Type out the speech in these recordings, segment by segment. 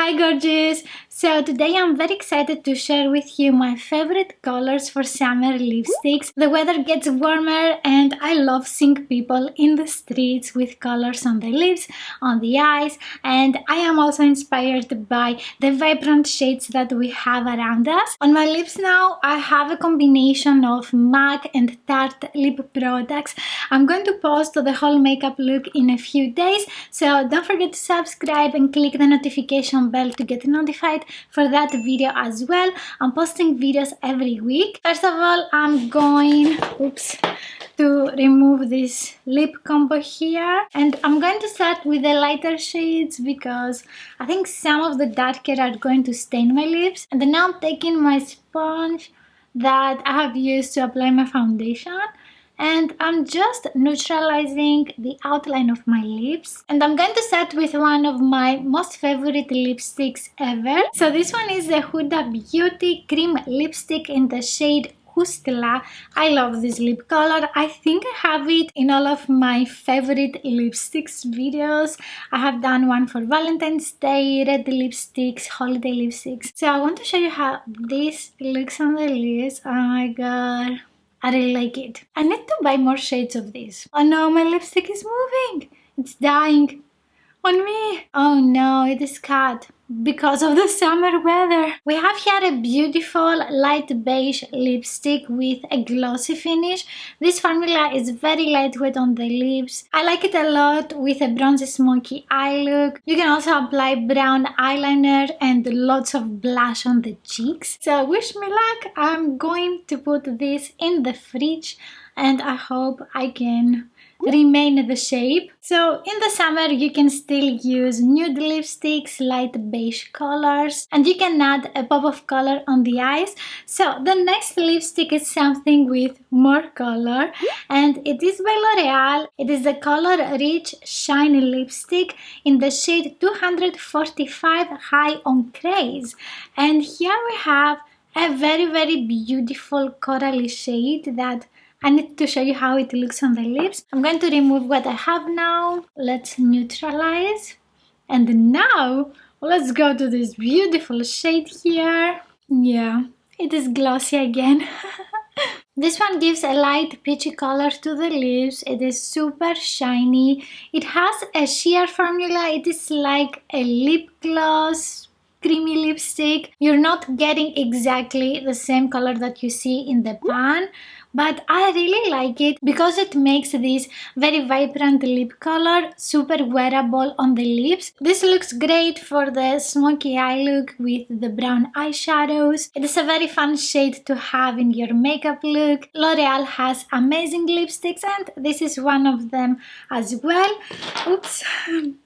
Hi gorgeous! So today I'm very excited to share with you my favorite colors for summer lipsticks. The weather gets warmer and I love seeing people in the streets with colors on the lips, on the eyes, and I am also inspired by the vibrant shades that we have around us. On my lips now I have a combination of MAC and Tarte lip products. I'm going to post the whole makeup look in a few days, so don't forget to subscribe and click the notification bell to get notified for that video as well. I'm posting videos every week. First of all, I'm going to remove this lip combo here, and I'm going to start with the lighter shades because I think some of the darker are going to stain my lips. And then now I'm taking my sponge that I have used to apply my foundation, and I'm just neutralizing the outline of my lips. And I'm going to start with one of my most favorite lipsticks ever. So this one is the Huda Beauty Cream Lipstick in the shade Hustla. I love this lip color. I think I have it in all of my favorite lipsticks videos. I have done one for Valentine's Day, red lipsticks, holiday lipsticks. So I want to show you how this looks on the lips. Oh my god, I really like it. I need to buy more shades of this. Oh no, my lipstick is moving. It's dying on me. Oh no, it is cut because of the summer weather. We have here a beautiful light beige lipstick with a glossy finish. This formula is very lightweight on the lips. I like it a lot with a bronzy smoky eye look. You can also apply brown eyeliner and lots of blush on the cheeks. So wish me luck. I'm going to put this in the fridge and I hope I can remain the shape. So in the summer you can still use nude lipsticks, light beige colors, and you can add a pop of color on the eyes. So the next lipstick is something with more color, and it is by L'Oreal. It is the color Rich Shiny Lipstick in the shade 245 High on Craze. And here we have a very beautiful corally shade that I need to show you how it looks on the lips. I'm going to remove what I have now. Let's neutralize. And now, let's go to this beautiful shade here. Yeah, it is glossy again. This one gives a light peachy color to the lips. It is super shiny. It has a sheer formula. It is like a lip gloss creamy lipstick. You're not getting exactly the same color that you see in the pan, but I really like it because it makes this very vibrant lip color super wearable on the lips. This looks great for the smoky eye look with the brown eyeshadows. It is a very fun shade to have in your makeup look. L'Oreal has amazing lipsticks and this is one of them as well. Oops,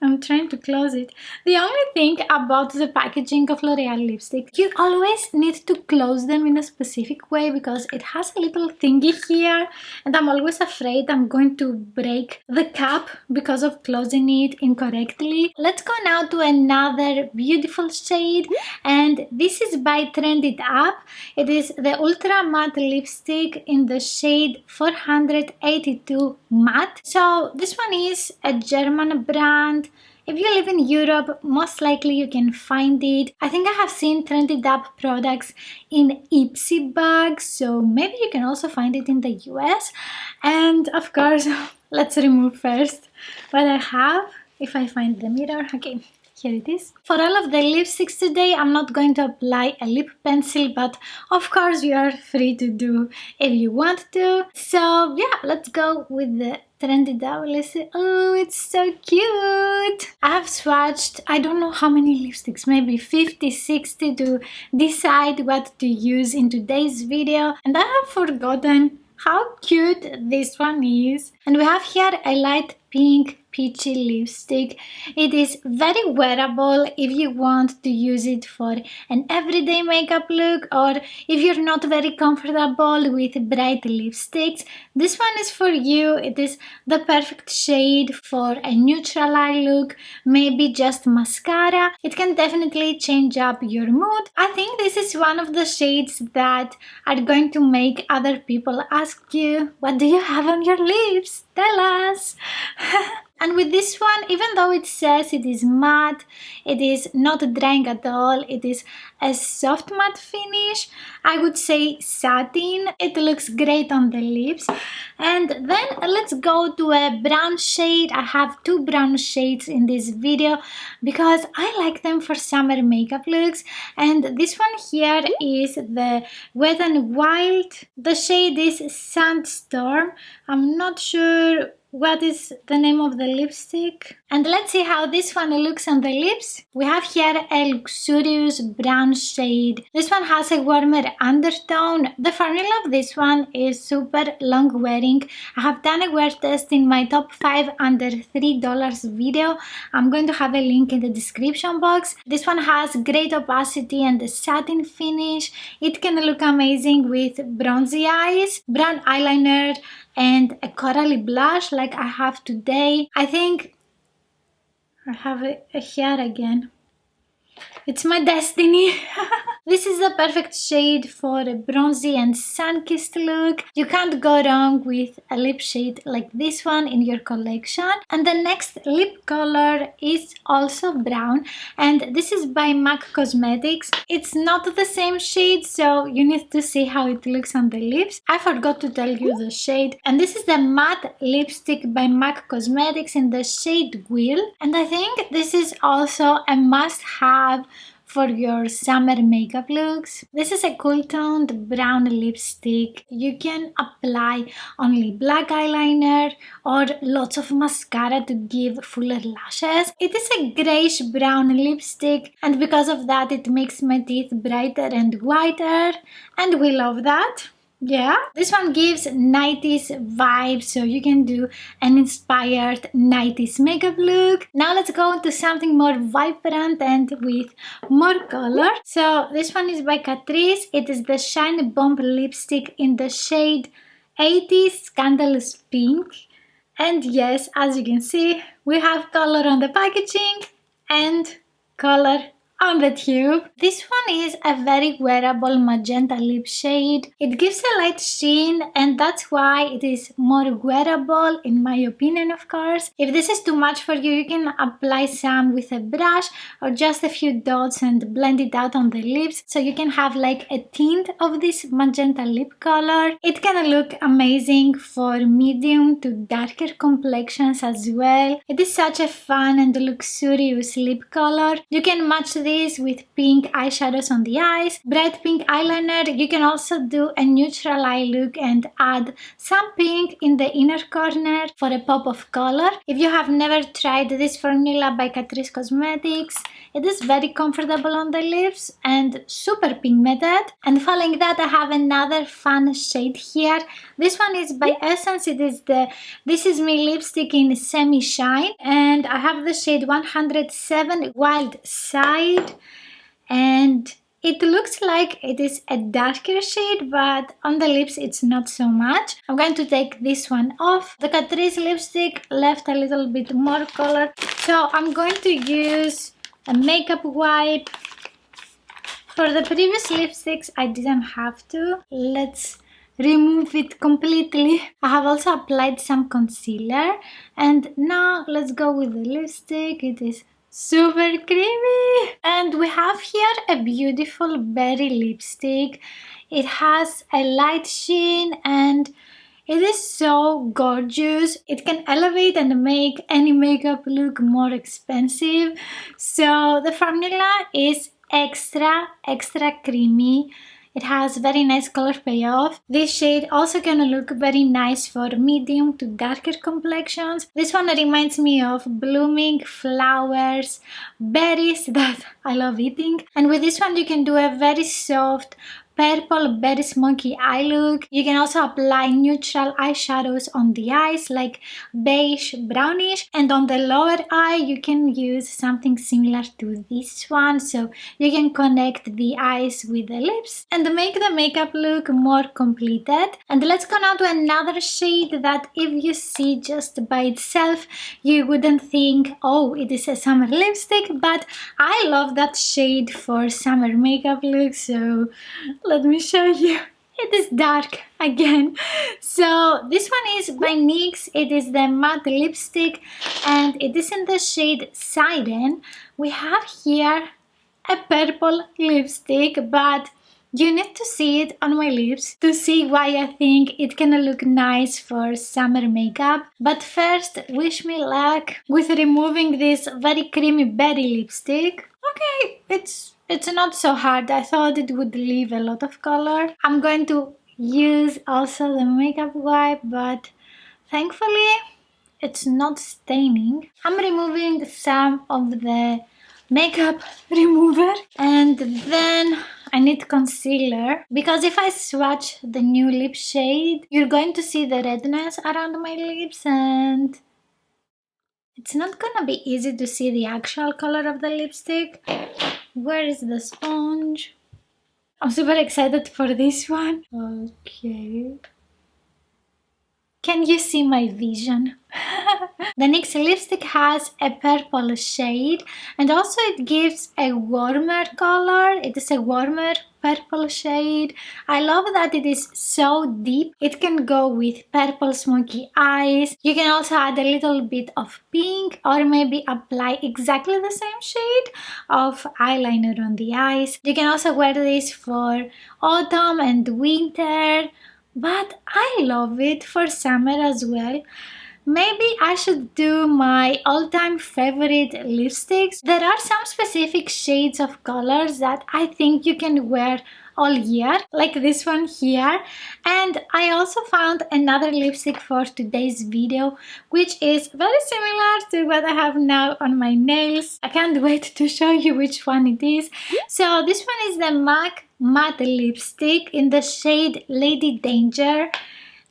I'm trying to close it. The only thing about the packaging of L'Oreal lipstick, you always need to close them in a specific way because it has a little thingy here and I'm always afraid I'm going to break the cap because of closing it incorrectly. Let's go now to another beautiful shade, and this is by Trend It Up. It is the Ultra Matte Lipstick in the shade 482 Matte. So this one is a German brand. If you live in Europe, most likely you can find it. I think I have seen Trend It Up products in Ipsy bags, so maybe you can also find it in the US. And of course, let's remove first what I have, if I find the mirror. Okay, here it is. For all of the lipsticks today, I'm not going to apply a lip pencil, but of course you are free to do if you want to. So yeah, let's go with the Trend It Up. Let's see. Oh, it's so cute. I have swatched I don't know how many lipsticks, maybe 50, 60 to decide what to use in today's video, and I have forgotten how cute this one is. And we have here a light pink peachy lipstick. It is very wearable if you want to use it for an everyday makeup look, or if you're not very comfortable with bright lipsticks. This one is for you. It is the perfect shade for a neutral eye look, maybe just mascara. It can definitely change up your mood. I think this is one of the shades that are going to make other people ask you, what do you have on your lips? Tell us! And with this one, even though it says it is matte, it is not drying at all. It is a soft matte finish. I would say satin. It looks great on the lips. And then let's go to a brown shade. I have two brown shades in this video because I like them for summer makeup looks. And this one here is the Wet n Wild. The shade is Sandstorm. I'm not sure what is the name of the lipstick. And let's see how this one looks on the lips. We have here a luxurious brown shade. This one has a warmer undertone. The formula of this one is super long wearing. I have done a wear test in my top 5 under $3 video. I'm going to have a link in the description box. This one has great opacity and a satin finish. It can look amazing with bronzy eyes, brown eyeliner, and a corally blush like I have today. I think I have a hair again. It's my destiny. This is the perfect shade for a bronzy and sun-kissed look. You can't go wrong with a lip shade like this one in your collection. And the next lip color is also brown, and this is by MAC Cosmetics. It's not the same shade, so you need to see how it looks on the lips. I forgot to tell you the shade. And this is the matte lipstick by MAC Cosmetics in the shade Wheel. And I think this is also a must-have for your summer makeup looks. This is a cool toned brown lipstick. You can apply only black eyeliner or lots of mascara to give fuller lashes. It is a grayish brown lipstick, and because of that it makes my teeth brighter and whiter, and we love that. Yeah, this one gives 90s vibes, so you can do an inspired 90s makeup look. Now let's go into something more vibrant and with more color. So this one is by Catrice. It is the Shine Bomb lipstick in the shade 80s Scandalous Pink. And yes, as you can see, we have color on the packaging and color on the tube. This one is a very wearable magenta lip shade. It gives a light sheen, and that's why it is more wearable in my opinion, of course. If this is too much for you, you can apply some with a brush or just a few dots and blend it out on the lips, so you can have like a tint of this magenta lip color. It can look amazing for medium to darker complexions as well. It is such a fun and luxurious lip color. You can match this with pink eyeshadows on the eyes, bright pink eyeliner. You can also do a neutral eye look and add some pink in the inner corner for a pop of color. If you have never tried this formula by Catrice Cosmetics, it is very comfortable on the lips and super pigmented. And following that, I have another fun shade here. This one is by Essence. It is the This Is Me lipstick in Semi Shine, and I have the shade 107 Wild Side. And it looks like it is a darker shade, but on the lips it's not so much. I'm going to take this one off. The Catrice lipstick left a little bit more color, so I'm going to use a makeup wipe. For the previous lipsticks I didn't have to. Let's remove it completely. I have also applied some concealer, and now let's go with the lipstick. It is super creamy, and we have here a beautiful berry lipstick. It has a light sheen and it is so gorgeous. It can elevate and make any makeup look more expensive. So the formula is extra creamy. It has very nice color payoff. This shade also can look very nice for medium to darker complexions. This one reminds me of blooming flowers, berries that I love eating. And with this one you can do a very soft purple berry smoky eye look. You can also apply neutral eyeshadows on the eyes like beige, brownish, and on the lower eye you can use something similar to this one, so you can connect the eyes with the lips and make the makeup look more completed. And let's go now to another shade that if you see just by itself you wouldn't think, oh, it is a summer lipstick, but I love that shade for summer makeup look, so let me show you. it is dark again. So this one is by NYX. It is the matte lipstick and it is in the shade Siren. We have here a purple lipstick, but you need to see it on my lips to see why I think it can look nice for summer makeup. But first, wish me luck with removing this very creamy berry lipstick. Okay, it's not so hard. I thought it would leave a lot of color. I'm going to use also the makeup wipe, but thankfully it's not staining. I'm removing some of the makeup remover and then I need concealer, because if I swatch the new lip shade, you're going to see the redness around my lips and it's not gonna be easy to see the actual color of the lipstick. Where is the sponge? I'm super excited for this one. Okay. Can you see my vision? The NYX lipstick has a purple shade and also it gives a warmer color. It is a warmer purple shade. I love that it is so deep. It can go with purple smoky eyes. You can also add a little bit of pink or maybe apply exactly the same shade of eyeliner on the eyes. You can also wear this for autumn and winter. But I love it for summer as well. Maybe I should do my all-time favorite lipsticks. There are some specific shades of colors that I think you can wear all year, like this one here. And I also found another lipstick for today's video, which is very similar to what I have now on my nails. I can't wait to show you which one it is. So this one is the MAC matte lipstick in the shade Lady Danger,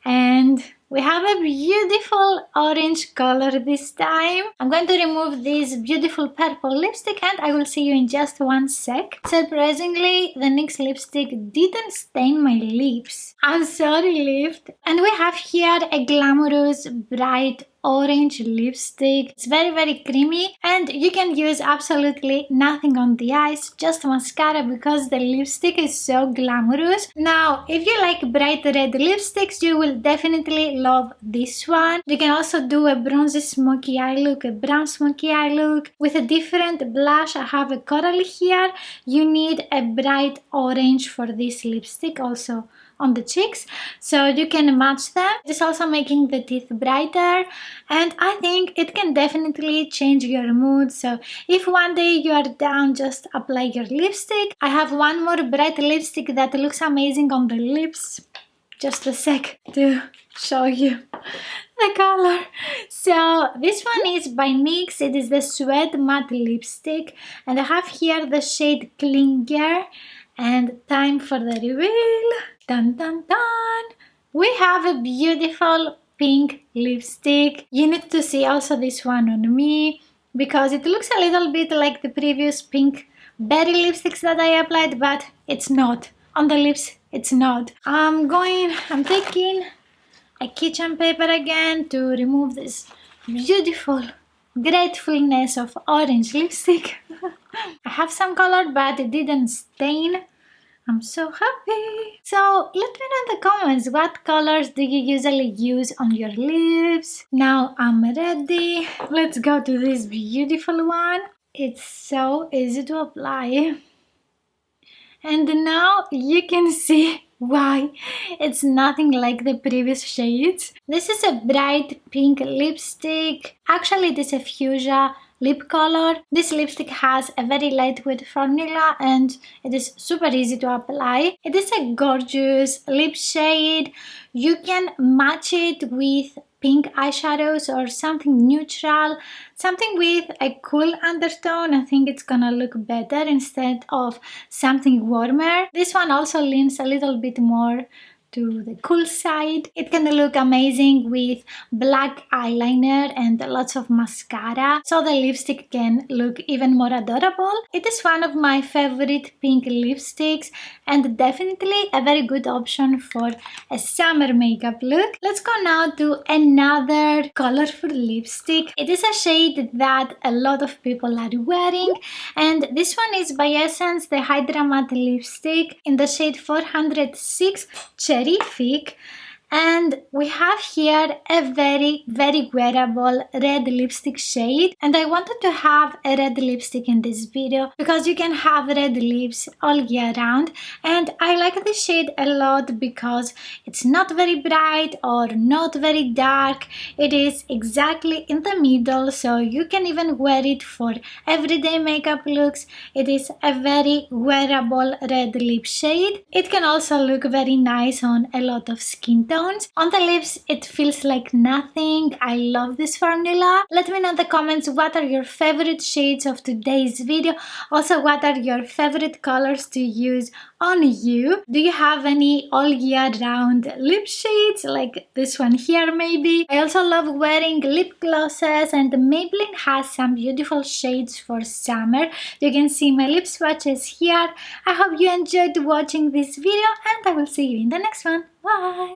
and we have a beautiful orange color this time. I'm going to remove this beautiful purple lipstick and I will see you in just one sec. Surprisingly, the NYX lipstick didn't stain my lips. I'm so relieved. And we have here a glamorous bright orange lipstick. It's very creamy and you can use absolutely nothing on the eyes, just mascara, because the lipstick is so glamorous. Now, if you like bright red lipsticks, you will definitely love this one. You can also do a bronzy smoky eye look, a brown smoky eye look with a different blush. I have a coral here. You need a bright orange for this lipstick also on the cheeks, so you can match them. It is also making the teeth brighter and I think it can definitely change your mood. So if one day you are down, just apply your lipstick. I have one more bright lipstick that looks amazing on the lips. Just a sec to show you the color. So this one is by NYX. It is the Sweat Matte Lipstick and I have here the shade Clinger. And time for the reveal. Dun dun dun! We have a beautiful pink lipstick. You need to see also this one on me because it looks a little bit like the previous pink berry lipsticks that I applied, but it's not. On the lips, it's not. I'm taking a kitchen paper again to remove this beautiful gratefulness of orange lipstick. I have some color, but it didn't stain. I'm so happy. So let me know in the comments, what colors do you usually use on your lips? Now I'm ready. Let's go to this beautiful one. It's so easy to apply. And now you can see why it's nothing like the previous shades. This is a bright pink lipstick. Actually, it is a fuchsia lip color. This lipstick has a very lightweight formula and it is super easy to apply. It is a gorgeous lip shade. You can match it with pink eyeshadows or something neutral, something with a cool undertone. I think it's gonna look better instead of something warmer. This one also leans a little bit more to the cool side. It can look amazing with black eyeliner and lots of mascara, so the lipstick can look even more adorable. It is one of my favorite pink lipsticks and definitely a very good option for a summer makeup look. Let's go now to another colorful lipstick. It is a shade that a lot of people are wearing, and this one is by Essence, the Hydra Matte lipstick in the shade 406 Terrific. And we have here a very wearable red lipstick shade, and I wanted to have a red lipstick in this video because you can have red lips all year round, and I like this shade a lot because it's not very bright or not very dark. It is exactly in the middle, so you can even wear it for everyday makeup looks. It is a very wearable red lip shade. It can also look very nice on a lot of skin tones. On the lips, it feels like nothing. I love this formula. Let me know in the comments what are your favorite shades of today's video. Also, what are your favorite colors to use on you? Do you have any all year round lip shades like this one here maybe? I also love wearing lip glosses, and Maybelline has some beautiful shades for summer. You can see my lip swatches here. I hope you enjoyed watching this video, and I will see you in the next one. Bye!